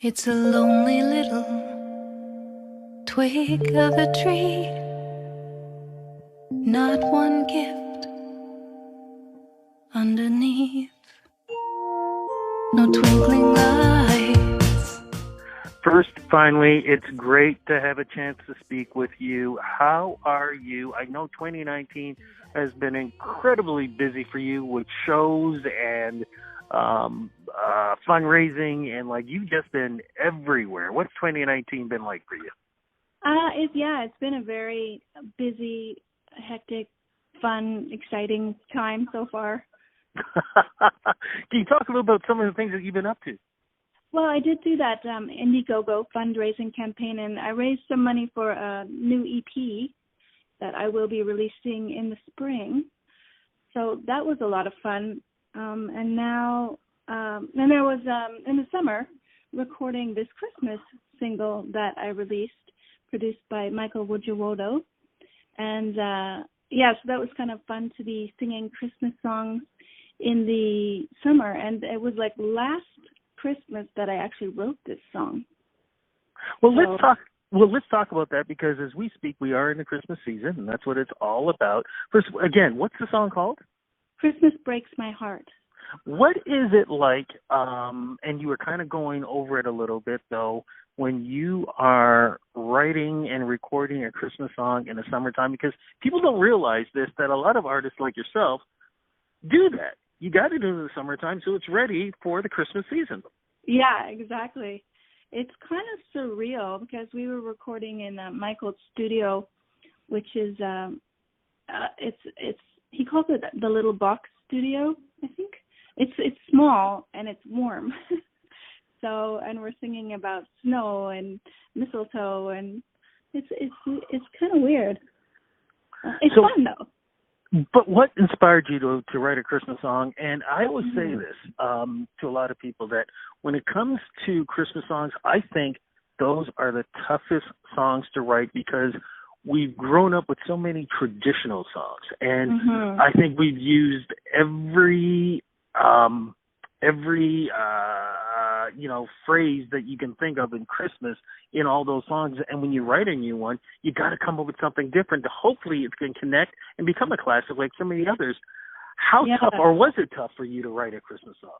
It's a lonely little twig of a tree, not one gift underneath, no twinkling lights. First, finally, it's great to have a chance to speak with you. How are you? I know 2019 has been incredibly busy for you with shows and fundraising, and like you've just been everywhere. What's 2019 been like for you? It's been a very busy, hectic, fun, exciting time so far. Can you talk a little about some of the things that you've been up to? Well, I did do that Indiegogo fundraising campaign, and I raised some money for a new EP that I will be releasing in the spring. So that was a lot of fun. And now, and I was in the summer recording this Christmas single that I released, produced by Michael Woodjawodo. And so that was kind of fun to be singing Christmas songs in the summer. And it was like last Christmas that I actually wrote this song. Let's talk about that, because as we speak, we are in the Christmas season, and that's what it's all about. First, again, what's the song called? Christmas Breaks My Heart. What is it like, and you were kind of going over it a little bit, though, when you are writing and recording a Christmas song in the summertime? Because people don't realize this, that a lot of artists like yourself do that. You got to do it in the summertime so it's ready for the Christmas season. Yeah, exactly. It's kind of surreal because we were recording in Michael's studio, which is he calls it the Little Box Studio, I think. It's small and it's warm. And we're singing about snow and mistletoe, and it's kind of weird. It's fun though. But what inspired you to write a Christmas song? And I always say this to a lot of people, that when it comes to Christmas songs, I think those are the toughest songs to write, because we've grown up with so many traditional songs. And I think we've used every phrase that you can think of in Christmas in all those songs. And when you write a new one, you got to come up with something different to hopefully it can connect and become a classic like so many others. How tough, or was it tough for you to write a Christmas song?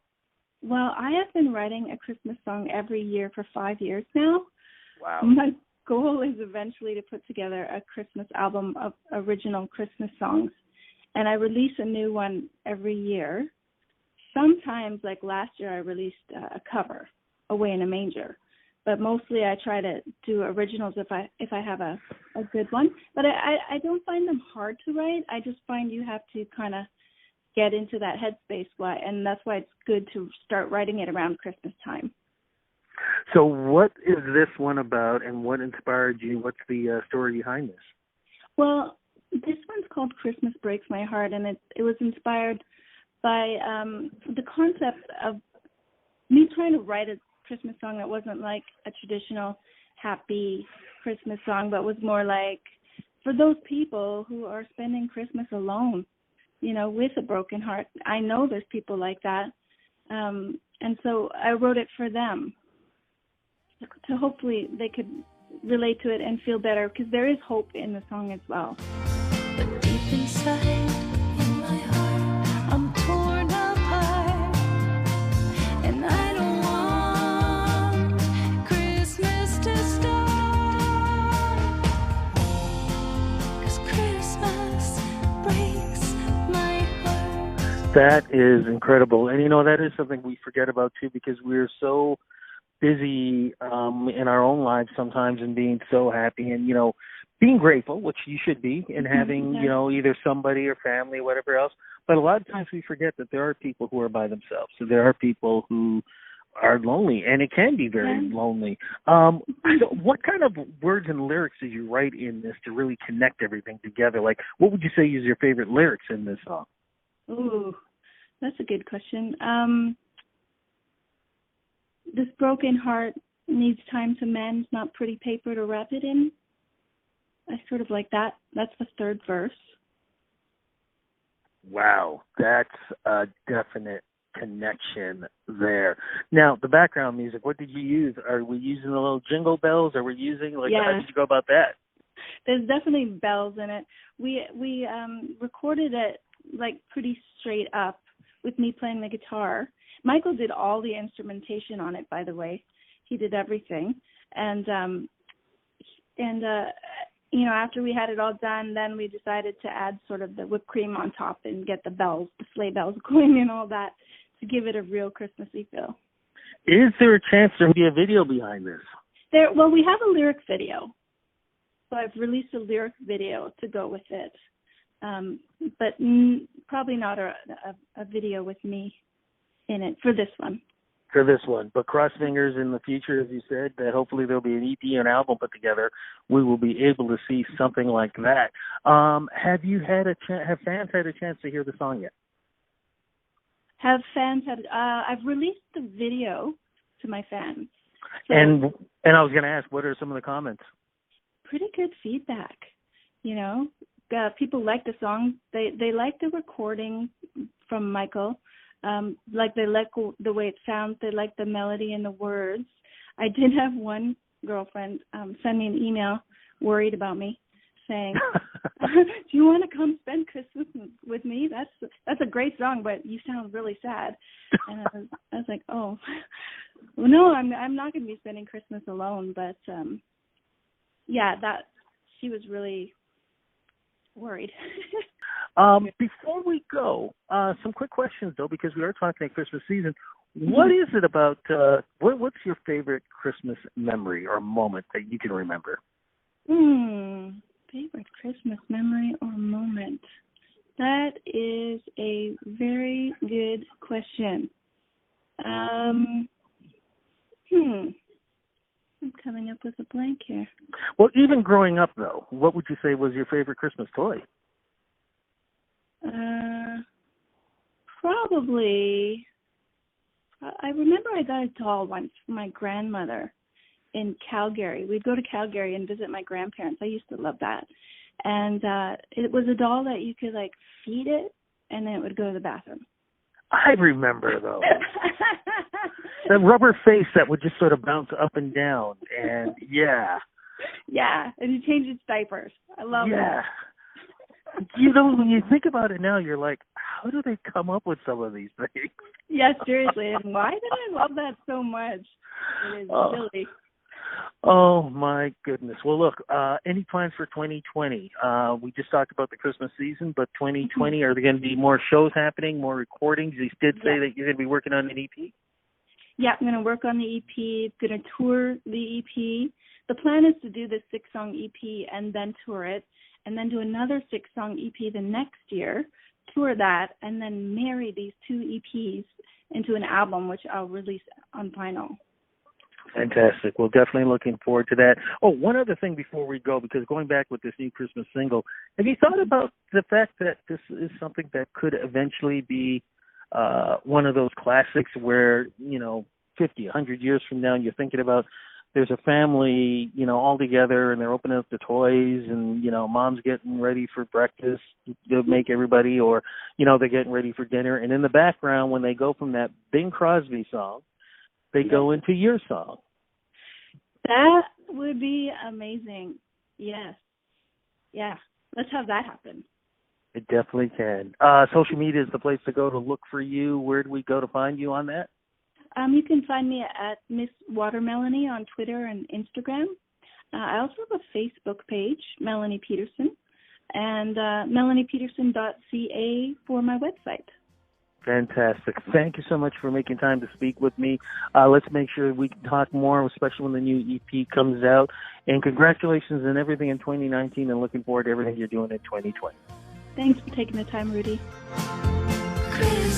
Well, I have been writing a Christmas song every year for 5 years now. Wow. My goal is eventually to put together a Christmas album of original Christmas songs. And I release a new one every year. Sometimes, like last year, I released a cover, Away in a Manger. But mostly I try to do originals if I have a good one. But I don't find them hard to write. I just find you have to kind of get into that headspace, and that's why it's good to start writing it around Christmas time. So what is this one about, and what inspired you? What's the story behind this? Well, this one's called Christmas Breaks My Heart, and it was inspired by the concept of me trying to write a Christmas song that wasn't like a traditional happy Christmas song, but was more like for those people who are spending Christmas alone, with a broken heart. I know there's people like that. And so I wrote it for them to hopefully they could relate to it and feel better, because there is hope in the song as well. But deep inside, in my heart, I'm torn apart, and I don't want Christmas to start, 'cause Christmas breaks my heart. That is incredible. And, that is something we forget about, too, because we're so busy in our own lives sometimes, and being so happy and, being grateful, which you should be, and having, either somebody or family or whatever else. But a lot of times we forget that there are people who are by themselves. So there are people who are lonely, and it can be very lonely. So what kind of words and lyrics did you write in this to really connect everything together? Like, what would you say is your favorite lyrics in this song? Ooh, that's a good question. This broken heart needs time to mend, not pretty paper to wrap it in. I sort of like that. That's the third verse. Wow, that's a definite connection there. Now, the background music, what did you use? Are we using the little jingle bells? Are we using, like, how did you go about that? There's definitely bells in it. We recorded it, like, pretty straight up with me playing the guitar. Michael did all the instrumentation on it, by the way. He did everything. And you know, after we had it all done, then we decided to add sort of the whipped cream on top and get the bells, the sleigh bells going and all that to give it a real Christmassy feel. Is there a chance there will be a video behind this? Well, we have a lyric video. So I've released a lyric video to go with it. But probably not a video with me in it for this one. For this one. But cross fingers in the future, as you said, that hopefully there'll be an EP and album put together. We will be able to see something like that. Have fans had a chance to hear the song yet? Have fans had? I've released the video to my fans. So And I was going to ask, what are some of the comments? Pretty good feedback. You know, people like the song. They like the recording from Michael. Like they like the way it sounds. They like the melody and the words. I did have one girlfriend send me an email worried about me, saying, "Do you want to come spend Christmas with me? That's a great song, but you sound really sad." And I was like, "Oh, well, no, I'm not going to be spending Christmas alone." But yeah, that she was really worried. Before we go, some quick questions, though, because we are talking Christmas season. What is it about, what's your favorite Christmas memory or moment that you can remember? Favorite Christmas memory or moment? That is a very good question. I'm coming up with a blank here. Well, even growing up, though, what would you say was your favorite Christmas toy? Probably, I remember I got a doll once from my grandmother in Calgary. We'd go to Calgary and visit my grandparents. I used to love that. And it was a doll that you could, like, feed it, and then it would go to the bathroom. I remember, though. The rubber face that would just sort of bounce up and down. And, yeah. Yeah, and you change its diapers. I love that. You know, when you think about it now, you're like, how do they come up with some of these things? Yes, seriously. And why did I love that so much? It is silly. Oh, my goodness. Well, look, any plans for 2020? We just talked about the Christmas season, but 2020, are there going to be more shows happening, more recordings? You did say that you're going to be working on an EP? Yeah, I'm going to work on the EP, going to tour the EP. The plan is to do the 6-song EP and then tour it, and then do another 6-song EP the next year, tour that, and then marry these 2 EPs into an album, which I'll release on vinyl. Fantastic. Well, definitely looking forward to that. Oh, one other thing before we go, because going back with this new Christmas single, have you thought about the fact that this is something that could eventually be one of those classics where, 50, 100 years from now, you're thinking about there's a family, all together, and they're opening up the toys, and, mom's getting ready for breakfast to make everybody, or, they're getting ready for dinner. And in the background, when they go from that Bing Crosby song, they go into your song. That would be amazing. Yes. Yeah. Let's have that happen. It definitely can. Social media is the place to go to look for you. Where do we go to find you on that? You can find me at Miss Melanie on Twitter and Instagram. I also have a Facebook page, Melanie Peterson, and melaniepeterson.ca for my website. Fantastic. Thank you so much for making time to speak with me. Let's make sure we can talk more, especially when the new EP comes out. And congratulations on everything in 2019, and looking forward to everything you're doing in 2020. Thanks for taking the time, Rudy. Christmas.